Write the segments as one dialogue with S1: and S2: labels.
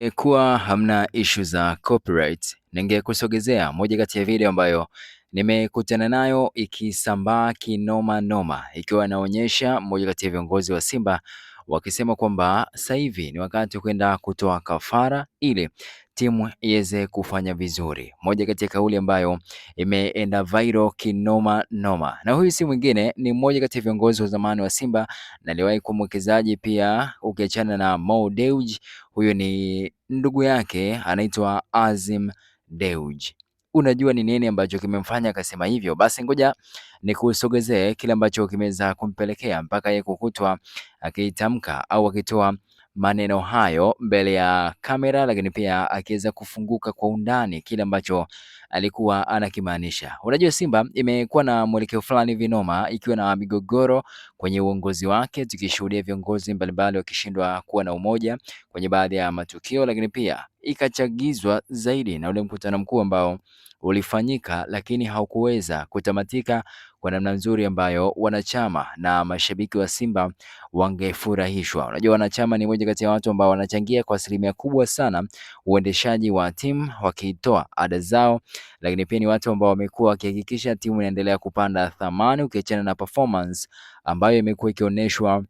S1: Kuwa hamna issue za copyright, ningekusogezea moja kati ya video ambayo nimekutana nayo ikisambaa kinoma noma, ikiwa inaonyesha moja kati ya viongozi wa Simba wakisema kwamba sasa hivi ni wakati wa kwenda kutoa kafara ili timu iweze kufanya vizuri. Moja kati ya kauli ambayo imeenda viral kinoma noma, na huyu si mwingine, ni mmoja kati ya viongozi wa zamani wa Simba na aliwahi kuwa mwekezaji pia, ukiachana na Mo Dewji. Huyo ni ndugu yake anaitwa Azim Dewji. Unajua ni nini ambacho kimemfanya akasema hivyo? Basi ngoja nikusogezee kile ambacho kimeweza kumpelekea mpaka yeye kukutwa akitamka au akitoa maneno hayo mbele ya kamera, lakini pia akiweza kufunguka kwa undani kile ambacho alikuwa anakimaanisha. Unajua Simba imekuwa na mwelekeo fulani vinoma, ikiwa na migogoro kwenye uongozi wake, tukishuhudia viongozi mbalimbali wakishindwa kuwa na umoja kwenye baadhi ya matukio, lakini pia ikachagizwa zaidi na ule mkutano mkuu ambao ulifanyika lakini haukuweza kutamatika kwa namna nzuri ambayo wanachama na mashabiki wa Simba wangefurahishwa. Unajua wanachama ni moja kati ya watu ambao wanachangia kwa asilimia kubwa sana uendeshaji wa timu, wakitoa ada zao, lakini pia ni watu ambao wamekuwa wakihakikisha timu inaendelea kupanda thamani, ukiachana na performance ambayo imekuwa ikionyeshwa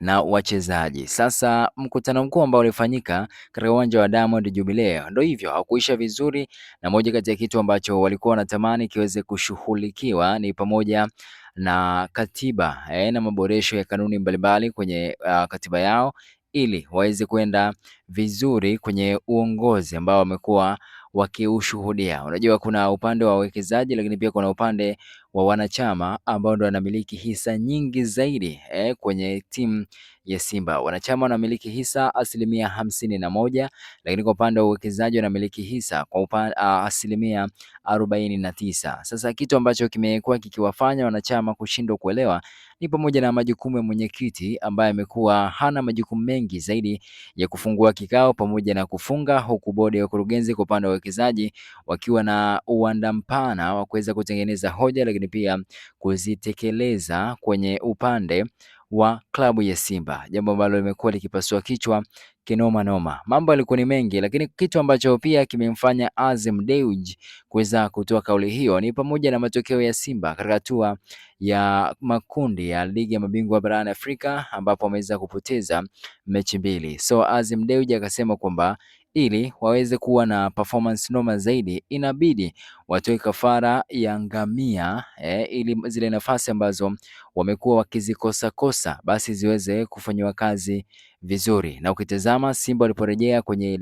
S1: na wachezaji. Sasa mkutano mkuu ambao ulifanyika katika uwanja wa Diamond Jubilee ndio hivyo hakuisha vizuri, na moja kati ya kitu ambacho walikuwa wanatamani kiweze kushughulikiwa ni pamoja na katiba na maboresho ya kanuni mbalimbali kwenye katiba yao ili waweze kwenda vizuri kwenye uongozi ambao wamekuwa wakiushuhudia. Unajua kuna upande wa wawekezaji, lakini pia kuna upande wa wanachama ambao ndio wanamiliki hisa nyingi zaidi kwenye timu ya Simba. Wanachama wanamiliki hisa 51%, lakini kwa upande wa uwekezaji wanamiliki hisa kwa asilimia 49. Sasa kitu ambacho kimekuwa kikiwafanya wanachama kushindwa kuelewa ni pamoja na majukumu ya mwenyekiti ambaye amekuwa hana majukumu mengi zaidi ya kufungua kikao pamoja na kufunga, huku bodi ya wakurugenzi kwa upande wa wawekezaji wakiwa na uwanda mpana wa kuweza kutengeneza hoja, lakini pia kuzitekeleza kwenye upande wa klabu ya Simba, jambo ambalo limekuwa likipasua kichwa kinoma noma. Mambo yalikuwa ni mengi, lakini kitu ambacho pia kimemfanya Azim Dewji kuweza kutoa kauli hiyo ni pamoja na matokeo ya Simba katika hatua ya makundi ya ligi ya mabingwa barani Afrika ambapo wameweza kupoteza mechi mbili. So Azim Dewji akasema kwamba ili waweze kuwa na performance noma zaidi inabidi watoe kafara ya ngamia ili zile nafasi ambazo wamekuwa wakizikosa kosa basi ziweze kufanywa kazi vizuri. Na ukitazama Simba waliporejea kwenye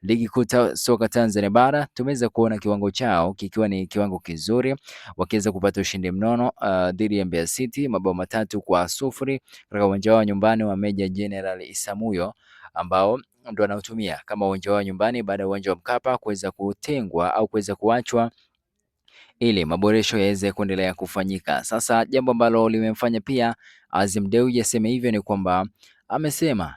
S1: ligi kuu soka Tanzania bara, tumeweza kuona kiwango chao kikiwa ni kiwango kizuri, wakiweza kupata ushindi mnono dhidi ya Mbeya City mabao 3-0 katika uwanja wao nyumbani wa Meja General Isamuhyo, ambao ndo anautumia kama uwanja wao nyumbani baada ya uwanja wa Mkapa kuweza kutengwa au kuweza kuachwa ili maboresho yaweze kuendelea kufanyika. Sasa jambo ambalo limemfanya pia Azim Dewji aseme hivyo ni kwamba amesema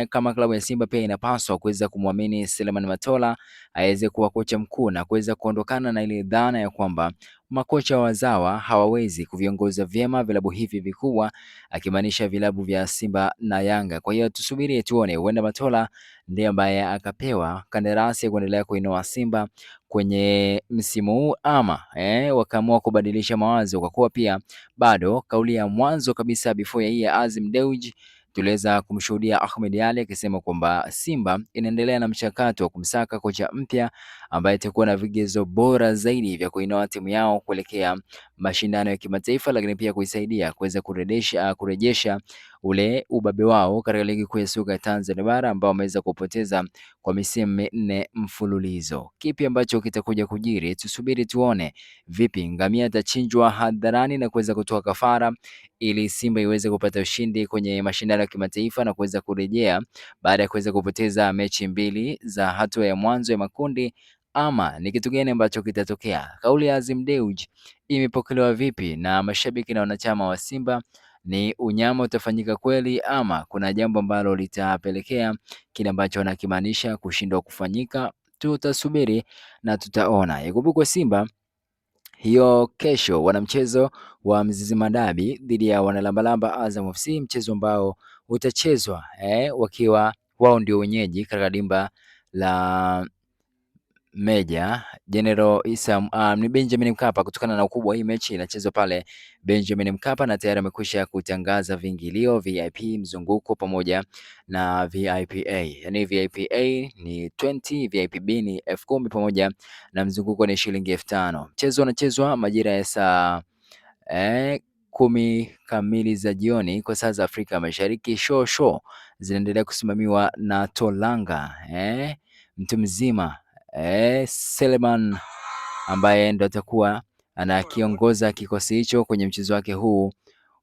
S1: kama klabu ya Simba pia inapaswa kuweza kumwamini Selemani Matola aweze kuwa kocha mkuu na kuweza kuondokana na ile dhana ya kwamba makocha wazawa hawawezi kuviongoza vyema vilabu hivi vikubwa, akimaanisha vilabu vya Simba na Yanga. Kwa hiyo tusubiri tuone, huenda Matola ndiye ambaye akapewa kandarasi ya kuendelea kuinoa Simba kwenye msimu huu ama wakaamua kubadilisha mawazo, kwa kuwa pia bado kauli ya mwanzo kabisa before ya hii ya Azim Dewji tuliweza kumshuhudia Ahmed Ally akisema kwamba Simba inaendelea na mchakato wa kumsaka kocha mpya ambaye atakuwa na vigezo bora zaidi vya kuinoa timu yao kuelekea mashindano ya kimataifa, lakini pia kuisaidia kuweza kurejesha ule ubabe wao katika ligi kuu ya soka ya Tanzania bara ambao wameweza kupoteza kwa misimu 4 mfululizo. Kipi ambacho kitakuja kujiri? Tusubiri tuone vipi ngamia atachinjwa hadharani na kuweza kutoa kafara ili Simba iweze kupata ushindi kwenye mashindano ya kimataifa na kuweza kurejea baada ya kuweza kupoteza mechi mbili za hatua ya mwanzo ya makundi, ama ni kitu gani ambacho kitatokea? Kauli ya Azim Dewji imepokelewa vipi na mashabiki na wanachama wa Simba? Ni unyama utafanyika kweli ama kuna jambo ambalo litapelekea kile ambacho wanakimaanisha kushindwa kufanyika? Tutasubiri na tutaona. Ikumbukwe Simba hiyo kesho wana mchezo wa Mzizima Dabi dhidi ya wanalambalamba Azam FC, mchezo ambao utachezwa wakiwa wao ndio wenyeji katika dimba la Meja General Isam ni Benjamin Mkapa. Kutokana na ukubwa wa hii mechi inachezwa pale Benjamin Mkapa, na tayari amekwisha kutangaza viingilio VIP mzunguko pamoja na VIP A. Yani VIP A ni 20, VIP B ni 10,000 pamoja na mzunguko ni shilingi 5,000. Mchezo unachezwa majira ya saa 10 kamili za jioni kwa saa za Afrika Mashariki. Show zinaendelea kusimamiwa na Tolanga mtu mzima Seleman ambaye ndo atakuwa anakiongoza kikosi hicho kwenye mchezo wake huu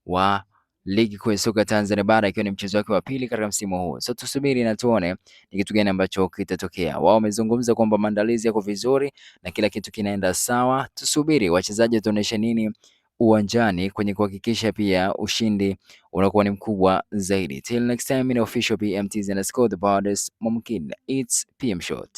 S1: wa ligi kuu ya soka Tanzania bara, ikiwa ni mchezo wake wa pili katika msimu huu. So tusubiri na tuone ni kitu gani ambacho kitatokea. Wao wamezungumza kwamba maandalizi yako vizuri na kila kitu kinaenda sawa. Tusubiri wachezaji wataonyesha nini uwanjani kwenye kuhakikisha pia ushindi unakuwa ni mkubwa zaidi. Till next time, in official PMTZ_the baddest mumkin. It's PM Shot.